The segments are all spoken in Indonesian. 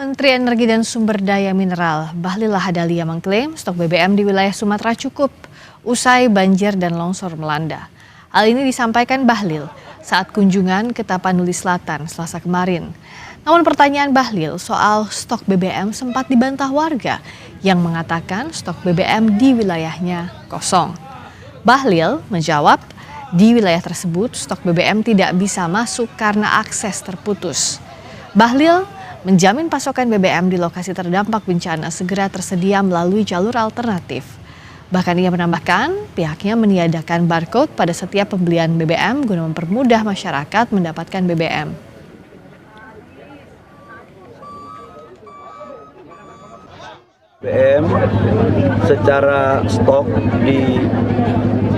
Menteri Energi dan Sumber Daya Mineral Bahlil Lahadalia mengklaim stok BBM di wilayah Sumatera cukup usai banjir dan longsor melanda. Hal ini disampaikan Bahlil saat kunjungan ke Tapanuli Selatan Selasa kemarin. Namun pertanyaan Bahlil soal stok BBM sempat dibantah warga yang mengatakan stok BBM di wilayahnya kosong. Bahlil menjawab, di wilayah tersebut stok BBM tidak bisa masuk karena akses terputus. Bahlil menjamin pasokan BBM di lokasi terdampak bencana segera tersedia melalui jalur alternatif. Bahkan ia menambahkan pihaknya meniadakan barcode pada setiap pembelian BBM guna mempermudah masyarakat mendapatkan BBM. BBM secara stok di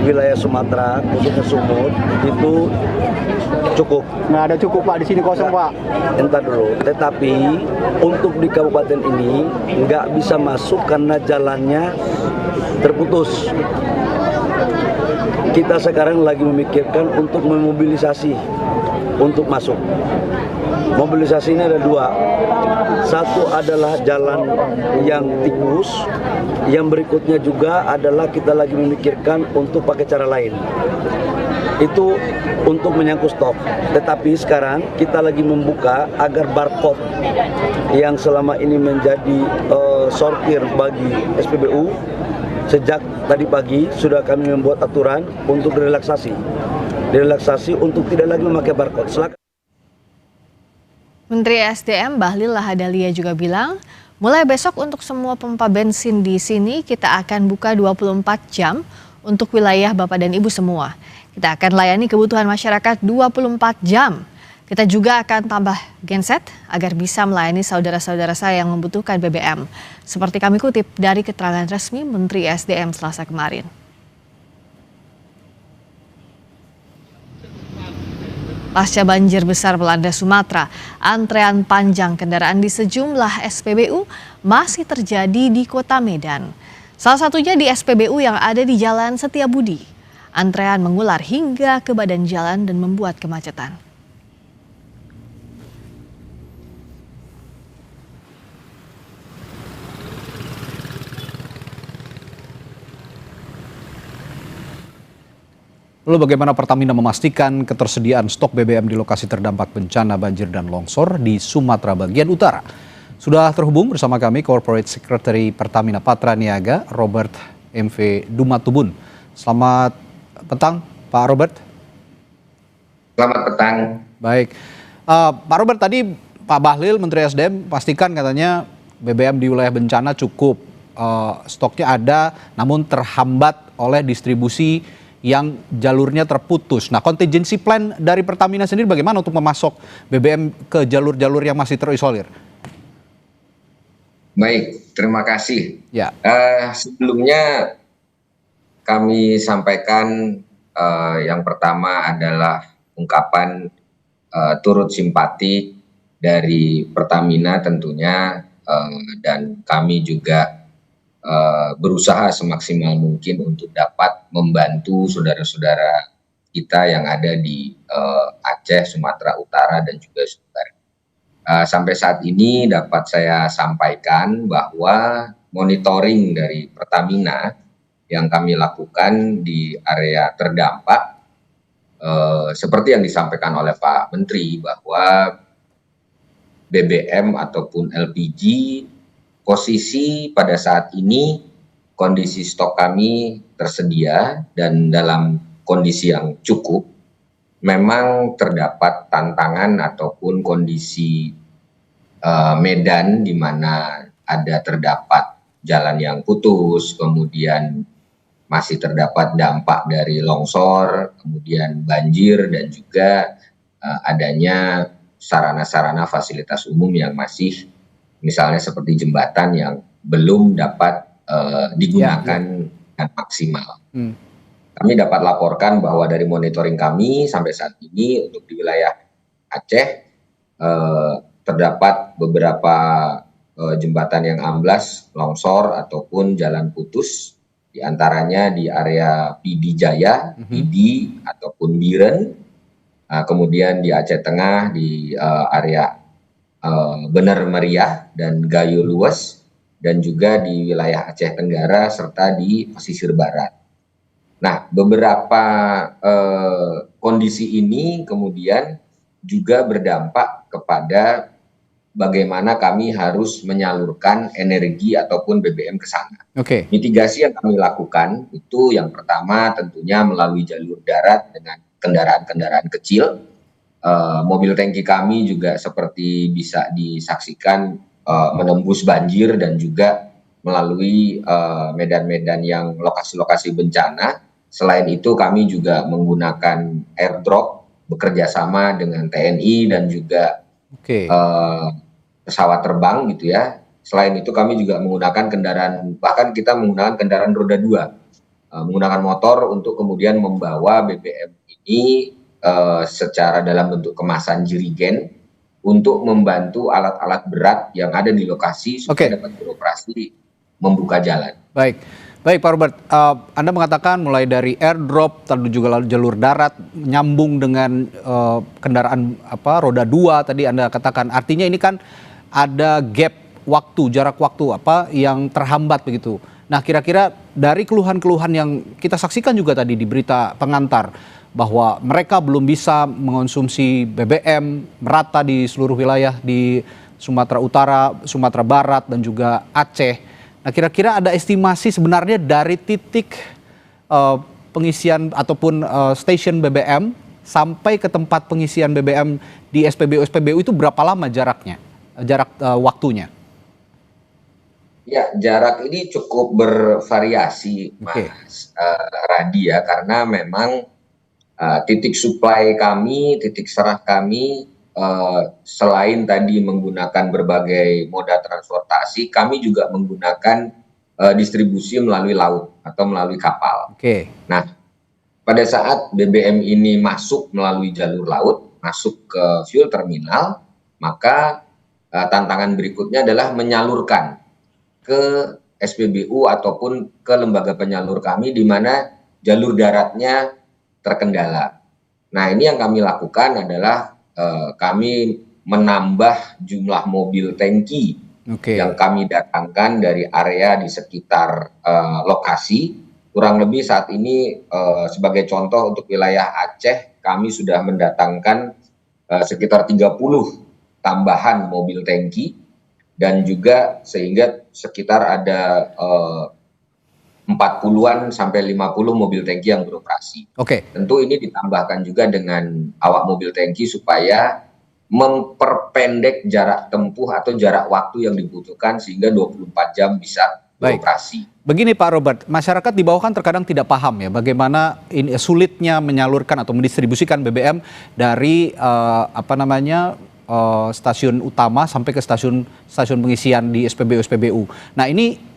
wilayah Sumatera, khususnya Sumut, itu cukup. Nggak ada cukup Pak, di sini kosong Pak. Entar dulu, tetapi untuk di kabupaten ini nggak bisa masuk karena jalannya terputus. Kita sekarang lagi memikirkan untuk memobilisasi untuk masuk. Mobilisasi ini ada dua. Satu adalah jalan yang tikus, yang berikutnya juga adalah kita lagi memikirkan untuk pakai cara lain. Itu untuk menyangkut stok. Tetapi sekarang kita lagi membuka agar barcode yang selama ini menjadi sortir bagi SPBU, sejak tadi pagi sudah kami membuat aturan untuk direlaksasi. Direlaksasi untuk tidak lagi memakai barcode. Menteri SDM Bahlil Lahadalia juga bilang, mulai besok untuk semua pompa bensin di sini kita akan buka 24 jam untuk wilayah Bapak dan Ibu semua. Kita akan layani kebutuhan masyarakat 24 jam. Kita juga akan tambah genset agar bisa melayani saudara-saudara saya yang membutuhkan BBM. Seperti kami kutip dari keterangan resmi Menteri SDM Selasa kemarin. Pasca banjir besar melanda Sumatera, antrean panjang kendaraan di sejumlah SPBU masih terjadi di Kota Medan. Salah satunya di SPBU yang ada di Jalan Setiabudi. Antrean mengular hingga ke badan jalan dan membuat kemacetan. Lalu bagaimana Pertamina memastikan ketersediaan stok BBM di lokasi terdampak bencana banjir dan longsor di Sumatera bagian utara? Sudah terhubung bersama kami Corporate Secretary Pertamina Patra Niaga, Robert MV Dumatubun. Selamat petang, Pak Robert. Selamat petang. Baik, Pak Robert, tadi Pak Bahlil, Menteri SDM, pastikan katanya BBM di wilayah bencana cukup, stoknya ada, namun terhambat oleh distribusi yang jalurnya terputus. Nah, contingency plan dari Pertamina sendiri bagaimana untuk memasok BBM ke jalur-jalur yang masih terisolir? Baik, terima kasih. Ya. Sebelumnya kami sampaikan yang pertama adalah ungkapan turut simpati dari Pertamina tentunya, dan kami juga berusaha semaksimal mungkin untuk dapat membantu saudara-saudara kita yang ada di Aceh, Sumatera Utara, dan juga Sumbar. Sampai saat ini dapat saya sampaikan bahwa monitoring dari Pertamina yang kami lakukan di area terdampak, seperti yang disampaikan oleh Pak Menteri, bahwa BBM ataupun LPG posisi pada saat ini kondisi stok kami tersedia dan dalam kondisi yang cukup. Memang terdapat tantangan ataupun kondisi medan di mana terdapat jalan yang putus, kemudian masih terdapat dampak dari longsor, kemudian banjir, dan juga adanya sarana-sarana fasilitas umum yang masih, misalnya seperti jembatan yang belum dapat digunakan dengan maksimal. Kami dapat laporkan bahwa dari monitoring kami sampai saat ini untuk di wilayah Aceh terdapat beberapa jembatan yang amblas, longsor ataupun jalan putus, di antaranya di area Pidi Jaya, Pidi ataupun Biren, kemudian di Aceh Tengah di area Bener Meriah dan Gayo Luwes, dan juga di wilayah Aceh Tenggara serta di pesisir barat. Nah, beberapa kondisi ini kemudian juga berdampak kepada bagaimana kami harus menyalurkan energi ataupun BBM ke sana. Oke. Mitigasi yang kami lakukan itu yang pertama tentunya melalui jalur darat dengan kendaraan-kendaraan kecil. Mobil tangki kami juga seperti bisa disaksikan menembus banjir dan juga melalui medan-medan yang lokasi-lokasi bencana. Selain itu kami juga menggunakan airdrop bekerja sama dengan TNI dan juga pesawat terbang gitu ya. Selain itu kami juga menggunakan kendaraan, bahkan kita menggunakan kendaraan roda 2, menggunakan motor untuk kemudian membawa BBM ini secara dalam bentuk kemasan jerigen untuk membantu alat-alat berat yang ada di lokasi supaya dapat beroperasi membuka jalan. Baik, Pak Robert, Anda mengatakan mulai dari airdrop, lalu juga jalur darat, nyambung dengan kendaraan roda 2 tadi Anda katakan. Artinya ini kan ada gap waktu, jarak waktu yang terhambat begitu. Nah, kira-kira dari keluhan-keluhan yang kita saksikan juga tadi di berita pengantar, bahwa mereka belum bisa mengonsumsi BBM merata di seluruh wilayah di Sumatera Utara, Sumatera Barat, dan juga Aceh. Nah, kira-kira ada estimasi sebenarnya dari titik pengisian ataupun stasiun BBM sampai ke tempat pengisian BBM di SPBU itu berapa lama jaraknya, waktunya? Ya, jarak ini cukup bervariasi, Mas Radi ya, karena memang titik supply kami, titik serah kami, selain tadi menggunakan berbagai moda transportasi, kami juga menggunakan distribusi melalui laut atau melalui kapal. Nah, pada saat BBM ini masuk melalui jalur laut, masuk ke fuel terminal, maka tantangan berikutnya adalah menyalurkan ke SPBU ataupun ke lembaga penyalur kami di mana jalur daratnya terkendala. Nah, ini yang kami lakukan adalah kami menambah jumlah mobil tangki yang kami datangkan dari area di sekitar lokasi. Kurang lebih saat ini sebagai contoh untuk wilayah Aceh, kami sudah mendatangkan sekitar 30 tambahan mobil tangki, dan juga sehingga sekitar ada 40-an sampai 50 mobil tangki yang beroperasi. Tentu ini ditambahkan juga dengan awak mobil tangki supaya memperpendek jarak tempuh atau jarak waktu yang dibutuhkan sehingga 24 jam bisa beroperasi. Begini Pak Robert, masyarakat di bawah kan terkadang tidak paham ya bagaimana ini sulitnya menyalurkan atau mendistribusikan BBM dari stasiun utama sampai ke stasiun pengisian di SPBU. Nah, ini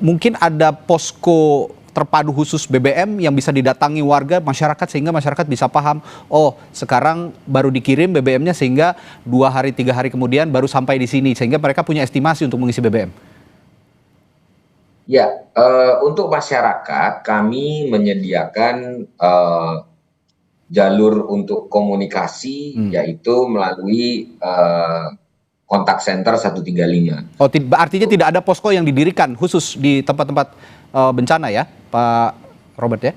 mungkin ada posko terpadu khusus BBM yang bisa didatangi warga masyarakat sehingga masyarakat bisa paham, oh sekarang baru dikirim BBM-nya sehingga 2 hari 3 hari kemudian baru sampai di sini, sehingga mereka punya estimasi untuk mengisi BBM. Ya, untuk masyarakat kami menyediakan jalur untuk komunikasi yaitu melalui kontak center 135. Oh, artinya tidak ada posko yang didirikan khusus di tempat-tempat bencana ya, Pak Robert ya?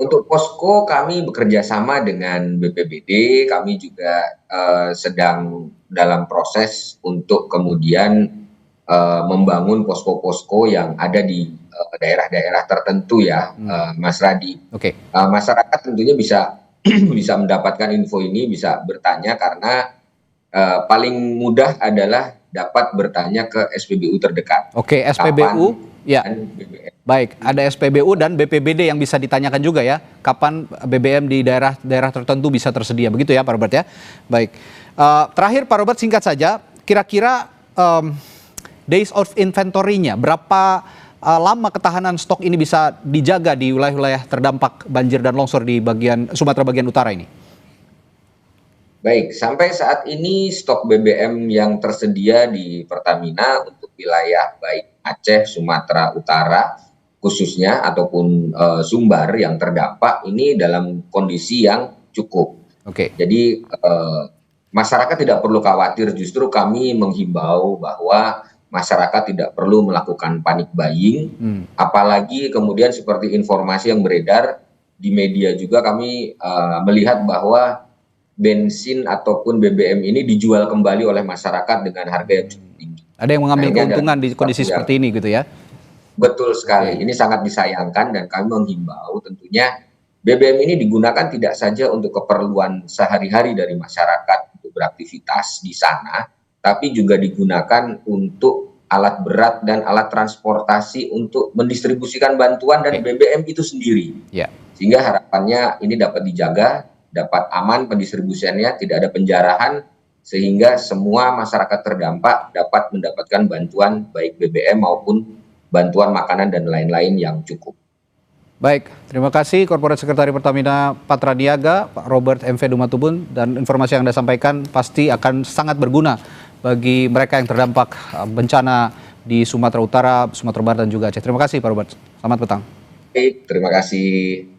Untuk posko kami bekerja sama dengan BPBD, kami juga sedang dalam proses untuk kemudian membangun posko-posko yang ada di daerah-daerah tertentu ya, Mas Radi. Masyarakat tentunya bisa bisa mendapatkan info ini, bisa bertanya karena paling mudah adalah dapat bertanya ke SPBU terdekat. SPBU, ya. Baik, ada SPBU dan BPBD yang bisa ditanyakan juga ya, kapan BBM di daerah tertentu bisa tersedia, begitu ya Pak Robert ya. Baik, terakhir Pak Robert singkat saja, kira-kira days of inventory-nya berapa lama ketahanan stok ini bisa dijaga di wilayah-wilayah terdampak banjir dan longsor di Sumatera bagian utara ini? Baik, sampai saat ini stok BBM yang tersedia di Pertamina untuk wilayah baik Aceh, Sumatera Utara khususnya ataupun Sumbar yang terdampak ini dalam kondisi yang cukup. Jadi masyarakat tidak perlu khawatir, justru kami menghimbau bahwa masyarakat tidak perlu melakukan panik buying, apalagi kemudian seperti informasi yang beredar di media juga kami melihat bahwa bensin ataupun BBM ini dijual kembali oleh masyarakat dengan harga yang cukup tinggi. Ada yang mengambil Nah, keuntungan di kondisi seperti ini gitu ya? Betul sekali, ini sangat disayangkan dan kami menghimbau tentunya BBM ini digunakan tidak saja untuk keperluan sehari-hari dari masyarakat untuk beraktivitas di sana, tapi juga digunakan untuk alat berat dan alat transportasi untuk mendistribusikan bantuan dan BBM itu sendiri. Ya. Sehingga harapannya ini dapat dijaga, dapat aman pendistribusiannya, tidak ada penjarahan, sehingga semua masyarakat terdampak dapat mendapatkan bantuan baik BBM maupun bantuan makanan dan lain-lain yang cukup. Baik, terima kasih Korporat Sekretari Pertamina Patra Niaga, Pak Robert M.V. Dumatubun, dan informasi yang Anda sampaikan pasti akan sangat berguna bagi mereka yang terdampak bencana di Sumatera Utara, Sumatera Barat, dan juga Aceh. Terima kasih Pak Robert, selamat petang. Baik, terima kasih.